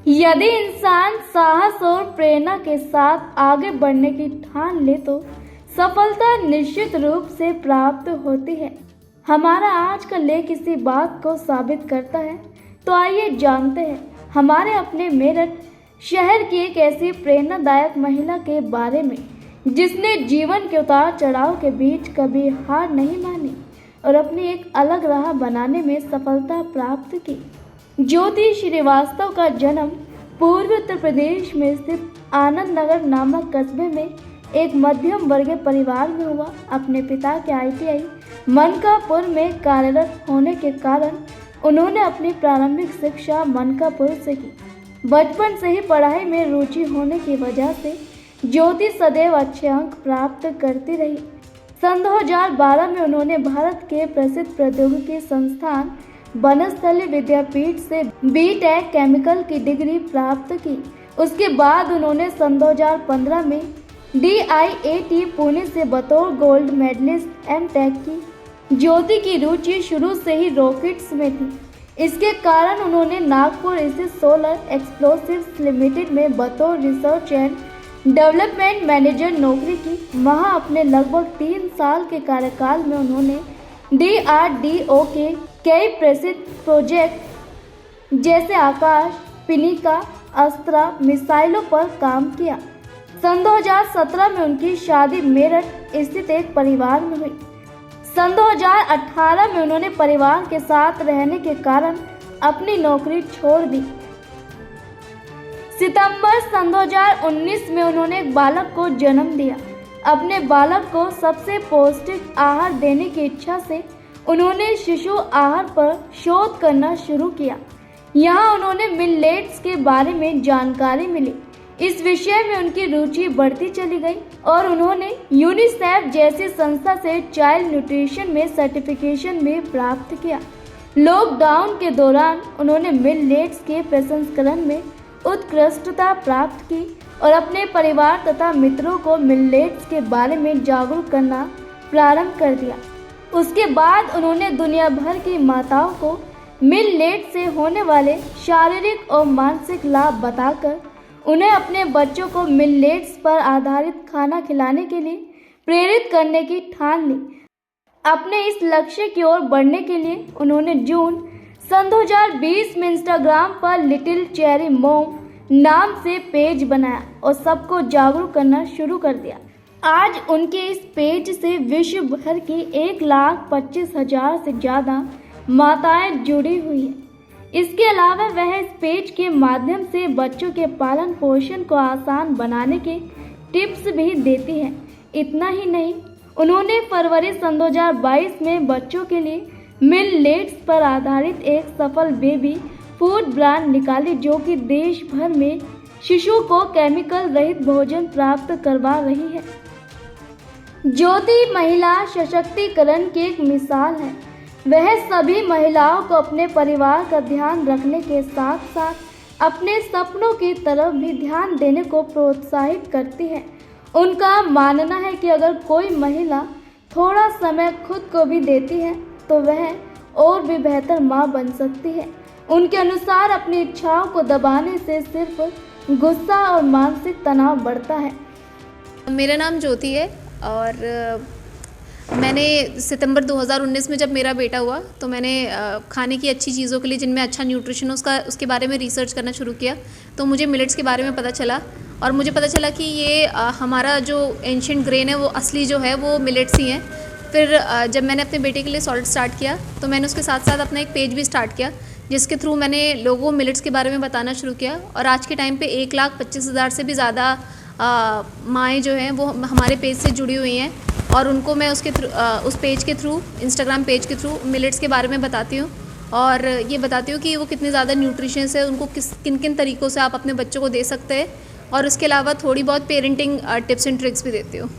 यदि इंसान साहस और प्रेरणा के साथ आगे बढ़ने की ठान ले तो सफलता निश्चित रूप से प्राप्त होती है। हमारा आज का लेख इसी बात को साबित करता है। तो आइए जानते हैं हमारे अपने मेरठ शहर की एक ऐसी प्रेरणादायक महिला के बारे में जिसने जीवन के उतार चढ़ाव के बीच कभी हार नहीं मानी और अपनी एक अलग राह बनाने में सफलता प्राप्त की। ज्योति श्रीवास्तव का जन्म पूर्वी उत्तर प्रदेश में स्थित आनंद नगर नामक कस्बे में एक मध्यम वर्गीय परिवार में हुआ। अपने पिता के ITI मनकापुर में कार्यरत होने के कारण उन्होंने अपनी प्रारंभिक शिक्षा मनकापुर से की। बचपन से ही पढ़ाई में रुचि होने की वजह से ज्योति सदैव अच्छे अंक प्राप्त करती रही। सन 2012 में उन्होंने भारत के प्रसिद्ध प्रौद्योगिकी संस्थान बनस्थली विद्यापीठ से BTech केमिकल की डिग्री प्राप्त की। उसके बाद उन्होंने सन 2015 में DIAT पुणे से बतौर गोल्ड मेडलिस्ट MTech की। ज्योति की रुचि शुरू से ही रॉकेट्स में थी। इसके कारण उन्होंने नागपुर स्थित सोलर एक्सप्लोसिव्स लिमिटेड में बतौर रिसर्च एंड डेवलपमेंट मैनेजर नौकरी की। वहां अपने लगभग 3 साल के कार्यकाल में उन्होंने DRDO के कई प्रसिद्ध प्रोजेक्ट जैसे आकाश, पिनिका, अस्त्रा मिसाइलों पर काम किया। सन 2017 में उनकी शादी मेरठ स्थित एक परिवार में हुई। सन 2018 में उन्होंने परिवार के साथ रहने के कारण अपनी नौकरी छोड़ दी। सितंबर सन 2019 में उन्होंने एक बालक को जन्म दिया। अपने बालक को सबसे पौष्टिक आहार देने की इच्छा से उन्होंने शिशु आहार पर शोध करना शुरू किया। यहाँ उन्होंने मिलेट्स के बारे में जानकारी मिली। इस विषय में उनकी रुचि बढ़ती चली गई और उन्होंने यूनिसेफ जैसी संस्था से चाइल्ड न्यूट्रिशन में सर्टिफिकेशन भी प्राप्त किया। लॉकडाउन के दौरान उन्होंने मिलेट्स के प्रसंस्करण में उत्कृष्टता प्राप्त की और अपने परिवार तथा मित्रों को मिलेट्स के बारे में जागरूक करना प्रारंभ कर दिया। उसके बाद उन्होंने दुनिया भर की माताओं को मिलेट से होने वाले शारीरिक और मानसिक लाभ बताकर उन्हें अपने बच्चों को मिलेट्स पर आधारित खाना खिलाने के लिए प्रेरित करने की ठान ली। अपने इस लक्ष्य की ओर बढ़ने के लिए उन्होंने जून सन 2020 में इंस्टाग्राम पर लिटिल चेरी मॉम नाम से पेज बनाया और सबको जागरूक करना शुरू कर दिया। आज उनके इस पेज से विश्व भर की 1,25,000 से ज़्यादा माताएं जुड़ी हुई हैं। इसके अलावा वह इस पेज के माध्यम से बच्चों के पालन पोषण को आसान बनाने के टिप्स भी देती हैं। इतना ही नहीं, उन्होंने फरवरी सन 2022 में बच्चों के लिए मिलेट्स पर आधारित एक सफल बेबी फूड ब्रांड निकाली जो कि देश भर में शिशु को केमिकल रहित भोजन प्राप्त करवा रही है। ज्योति महिला सशक्तिकरण की एक मिसाल है। वह सभी महिलाओं को अपने परिवार का ध्यान रखने के साथ साथ अपने सपनों की तरफ भी ध्यान देने को प्रोत्साहित करती है। उनका मानना है कि अगर कोई महिला थोड़ा समय खुद को भी देती है तो वह और भी बेहतर माँ बन सकती है। उनके अनुसार अपनी इच्छाओं को दबाने से सिर्फ गुस्सा और मानसिक तनाव बढ़ता है। मेरा नाम ज्योति है और मैंने सितंबर 2019 में जब मेरा बेटा हुआ तो मैंने खाने की अच्छी चीज़ों के लिए जिनमें अच्छा न्यूट्रिशन उसके बारे में रिसर्च करना शुरू किया। तो मुझे मिलेट्स के बारे में पता चला और मुझे पता चला कि ये हमारा जो एंशिएंट ग्रेन है वो असली जो है वो मिलेट्स ही हैं। फिर जब मैंने अपने बेटे के लिए सॉलिड स्टार्ट किया तो मैंने उसके साथ साथ अपना एक पेज भी स्टार्ट किया जिसके थ्रू मैंने लोगों को मिलेट्स के बारे में बताना शुरू किया। और आज के टाइम पे 1,25,000 से भी ज़्यादा माएँ जो हैं वो हमारे पेज से जुड़ी हुई हैं और उनको मैं उस पेज के थ्रू, इंस्टाग्राम पेज के थ्रू मिलेट्स के बारे में बताती हूँ और ये बताती हूँ कि वो कितने ज़्यादा न्यूट्रिशियस है, उनको किन किन तरीक़ों से आप अपने बच्चों को दे सकते हैं और उसके अलावा थोड़ी बहुत पेरेंटिंग टिप्स एंड ट्रिक्स भी देती हूँ।